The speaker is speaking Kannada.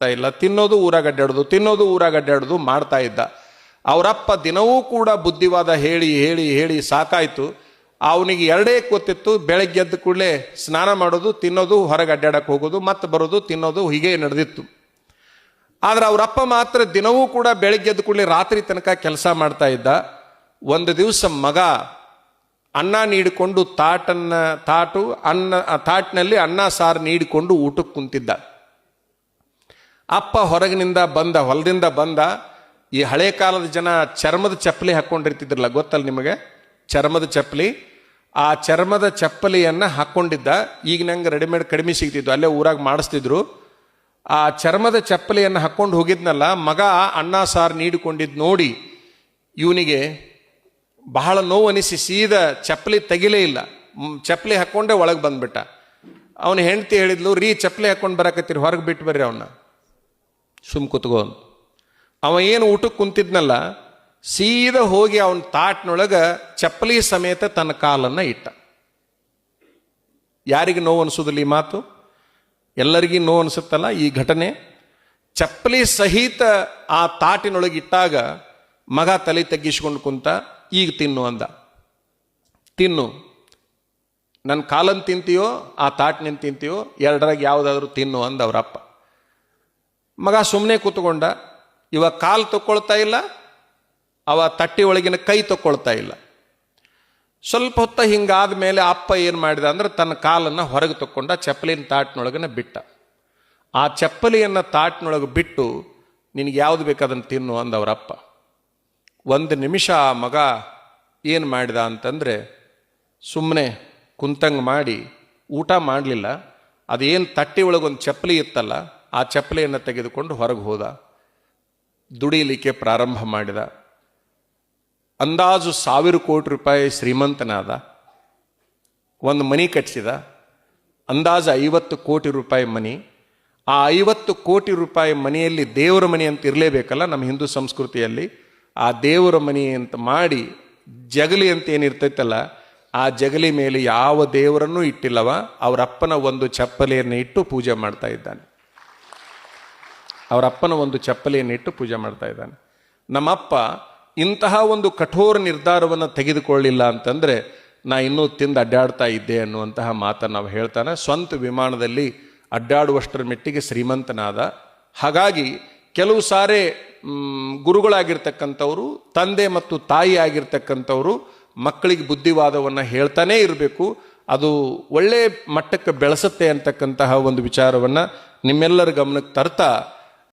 ಇಲ್ಲ, ತಿನ್ನೋದು ಊರಾಗ ಅಡ್ಡಾಡೋದು, ತಿನ್ನೋದು ಊರಾಗ ಅಡ್ಡಾಡೋದು ಮಾಡ್ತಾ ಇದ್ದ. ಅವರಪ್ಪ ದಿನವೂ ಕೂಡ ಬುದ್ಧಿವಾದ ಹೇಳಿ ಹೇಳಿ ಹೇಳಿ ಸಾಕಾಯ್ತು. ಅವನಿಗೆ ಎರಡೇ ಗೊತ್ತಿತ್ತು, ಬೆಳಗ್ಗೆ ಎದ್ದ ಕೂಡಲೇ ಸ್ನಾನ ಮಾಡೋದು, ತಿನ್ನೋದು, ಹೊರಗೆ ಅಡ್ಡಾಡಕ್ಕೆ ಹೋಗೋದು, ಮತ್ತೆ ಬರೋದು, ತಿನ್ನೋದು, ಹೀಗೆ ನಡೆದಿತ್ತು. ಆದರೆ ಅವರಪ್ಪ ಮಾತ್ರ ದಿನವೂ ಕೂಡ ಬೆಳಗ್ಗೆ ಎದ್ದ ಕೂಡಲೇ ರಾತ್ರಿ ತನಕ ಕೆಲಸ ಮಾಡ್ತಾ ಇದ್ದ. ಒಂದು ದಿವಸ ಮಗ ಅನ್ನ ನೀಡಿಕೊಂಡು ತಾಟ್ನಲ್ಲಿ ಅನ್ನ ಸಾರು ನೀಡಿಕೊಂಡು ಊಟಕ್ಕೆ ಕುಂತಿದ್ದ. ಅಪ್ಪ ಹೊಲದಿಂದ ಬಂದ. ಈ ಹಳೆ ಕಾಲದ ಜನ ಚರ್ಮದ ಚಪ್ಪಲಿ ಹಾಕ್ಕೊಂಡಿರ್ತಿದ್ರಲ್ಲ, ಗೊತ್ತಲ್ಲ ನಿಮಗೆ, ಚರ್ಮದ ಚಪ್ಪಲಿ. ಆ ಚರ್ಮದ ಚಪ್ಪಲಿಯನ್ನು ಹಾಕ್ಕೊಂಡಿದ್ದ. ಈಗ ನಂಗೆ ರೆಡಿಮೇಡ್ ಕಡಿಮೆ ಸಿಗ್ತಿದ್ವು, ಅಲ್ಲೇ ಊರಾಗ ಮಾಡಿಸ್ತಿದ್ರು. ಆ ಚರ್ಮದ ಚಪ್ಪಲಿಯನ್ನು ಹಾಕ್ಕೊಂಡು ಹೋಗಿದ್ನಲ್ಲ, ಮಗ ಅನ್ನ ಸಾರು ನೀಡಿಕೊಂಡಿದ್ದು ನೋಡಿ ಇವನಿಗೆ ಬಹಳ ನೋವು ಅನಿಸಿ ಸೀದಾ ಚಪ್ಪಲಿ ತೆಗಿಲೇ ಇಲ್ಲ, ಚಪ್ಪಲಿ ಹಾಕ್ಕೊಂಡೇ ಒಳಗೆ ಬಂದ್ಬಿಟ್ಟ. ಅವನ ಹೆಂಡತಿ ಹೇಳಿದ್ಲು, ರೀ ಚಪ್ಪಲಿ ಹಾಕ್ಕೊಂಡು ಬರಕತ್ತೀರಿ, ಹೊರಗೆ ಬಿಟ್ಟು ಬರ್ರಿ ಅವನ್ನ, ಸುಮ್ ಕುತ್ಕೋ. ಅವ ಏನು ಊಟಕ್ಕೆ ಕುಂತಿದ್ನಲ್ಲ, ಸೀದಾ ಹೋಗಿ ಅವನ ತಾಟ್ನೊಳಗೆ ಚಪ್ಪಲಿ ಸಮೇತ ತನ್ನ ಕಾಲನ್ನು ಇಟ್ಟ. ಯಾರಿಗೆ ನೋವು ಅನಿಸೋದಿಲ್ಲ ಈ ಮಾತು? ಎಲ್ಲರಿಗೂ ನೋವು ಅನಿಸುತ್ತಲ್ಲ ಈ ಘಟನೆ. ಚಪ್ಪಲಿ ಸಹಿತ ಆ ತಾಟಿನೊಳಗೆ ಇಟ್ಟಾಗ ಮಗ ತಲೆ ತಗ್ಗಿಸ್ಕೊಂಡು ಕುಂತ. ಈಗ ತಿನ್ನು ಅಂದ. ತಿನ್ನು, ನನ್ನ ಕಾಲನ್ನು ತಿಂತೀಯೋ ಆ ತಾಟ್ನಿಂದ ತಿಂತೀಯೋ, ಎರಡರಾಗ ಯಾವುದಾದ್ರೂ ತಿನ್ನು ಅಂದ ಅವರಪ್ಪ. ಮಗ ಸುಮ್ಮನೆ ಕೂತ್ಕೊಂಡ. ಇವಾಗ ಕಾಲು ತಕ್ಕೊಳ್ತಾ ಇಲ್ಲ, ಅವ ತಟ್ಟಿ ಒಳಗಿನ ಕೈ ತಕ್ಕೊಳ್ತಾ ಇಲ್ಲ. ಸ್ವಲ್ಪ ಹೊತ್ತ ಹಿಂಗಾದ ಮೇಲೆ ಅಪ್ಪ ಏನು ಮಾಡಿದ ಅಂದ್ರೆ ತನ್ನ ಕಾಲನ್ನು ಹೊರಗೆ ತಕ್ಕೊಂಡ, ಚಪ್ಪಲಿನ ತಾಟ್ನೊಳಗನ ಬಿಟ್ಟ. ಆ ಚಪ್ಪಲಿಯನ್ನು ತಾಟ್ನೊಳಗೆ ಬಿಟ್ಟು, ನಿನಗೆ ಯಾವುದು ಬೇಕಾದನ್ನು ತಿನ್ನು ಅಂದ ಅವರಪ್ಪ. ಒಂದು ನಿಮಿಷ ಆ ಮಗ ಏನು ಮಾಡಿದ ಅಂತಂದರೆ, ಸುಮ್ಮನೆ ಕುಂತಂಗೆ ಮಾಡಿ ಊಟ ಮಾಡಲಿಲ್ಲ. ಅದೇನು ತಟ್ಟಿ ಒಳಗೊಂದು ಚಪ್ಪಲಿ ಇತ್ತಲ್ಲ, ಆ ಚಪ್ಪಲಿಯನ್ನು ತೆಗೆದುಕೊಂಡು ಹೊರಗೆ ಹೋದ. ದುಡಿಯಲಿಕ್ಕೆ ಪ್ರಾರಂಭ ಮಾಡಿದ. ಅಂದಾಜು 1,000 ಕೋಟಿ ರೂಪಾಯಿ ಶ್ರೀಮಂತನಾದ. ಒಂದು ಮನೆ ಕಟ್ಟಿಸಿದ, ಅಂದಾಜು 50 ಕೋಟಿ ರೂಪಾಯಿ ಮನೆ. ಆ 50 ಕೋಟಿ ರೂಪಾಯಿ ಮನೆಯಲ್ಲಿ ದೇವರ ಮನೆ ಅಂತ ಇರಲೇಬೇಕಲ್ಲ ನಮ್ಮ ಹಿಂದೂ ಸಂಸ್ಕೃತಿಯಲ್ಲಿ. ಆ ದೇವರ ಮನೆ ಅಂತ ಮಾಡಿ, ಜಗಲಿ ಅಂತ ಏನಿರ್ತೈತಲ್ಲ, ಆ ಜಗಲಿ ಮೇಲೆ ಯಾವ ದೇವರನ್ನೂ ಇಟ್ಟಿಲ್ಲವ. ಅವರಪ್ಪನ ಒಂದು ಚಪ್ಪಲಿಯನ್ನು ಇಟ್ಟು ಪೂಜೆ ಮಾಡ್ತಾ ಇದ್ದಾನೆ. ಅವರಪ್ಪನ ಒಂದು ಚಪ್ಪಲಿಯನ್ನು ಇಟ್ಟು ಪೂಜೆ ಮಾಡ್ತಾ ಇದ್ದಾನೆ. ನಮ್ಮಪ್ಪ ಇಂತಹ ಒಂದು ಕಠೋರ ನಿರ್ಧಾರವನ್ನು ತೆಗೆದುಕೊಳ್ಳಿಲ್ಲ ಅಂತಂದರೆ ನಾ ಇನ್ನೂ ತಿಂದು ಅಡ್ಡಾಡ್ತಾ ಇದ್ದೆ ಅನ್ನುವಂತಹ ಮಾತನ್ನು ನಾವು ಹೇಳ್ತಾನೆ. ಸ್ವಂತ ವಿಮಾನದಲ್ಲಿ ಅಡ್ಡಾಡುವಷ್ಟರ ಮೆಟ್ಟಿಗೆ ಶ್ರೀಮಂತನಾದ. ಹಾಗಾಗಿ ಕೆಲವು ಸಾರಿ ಗುರುಗಳಾಗಿರ್ತಕ್ಕಂಥವರು, ತಂದೆ ಮತ್ತು ತಾಯಿ ಆಗಿರ್ತಕ್ಕಂಥವರು ಮಕ್ಕಳಿಗೆ ಬುದ್ಧಿವಾದವನ್ನು ಹೇಳ್ತಾನೇ ಇರಬೇಕು. ಅದು ಒಳ್ಳೆಯ ಮಟ್ಟಕ್ಕೆ ಬೆಳೆಸುತ್ತೆ ಅಂತಕ್ಕಂತಹ ಒಂದು ವಿಚಾರವನ್ನು ನಿಮ್ಮೆಲ್ಲರ ಗಮನಕ್ಕೆ ತರ್ತಾ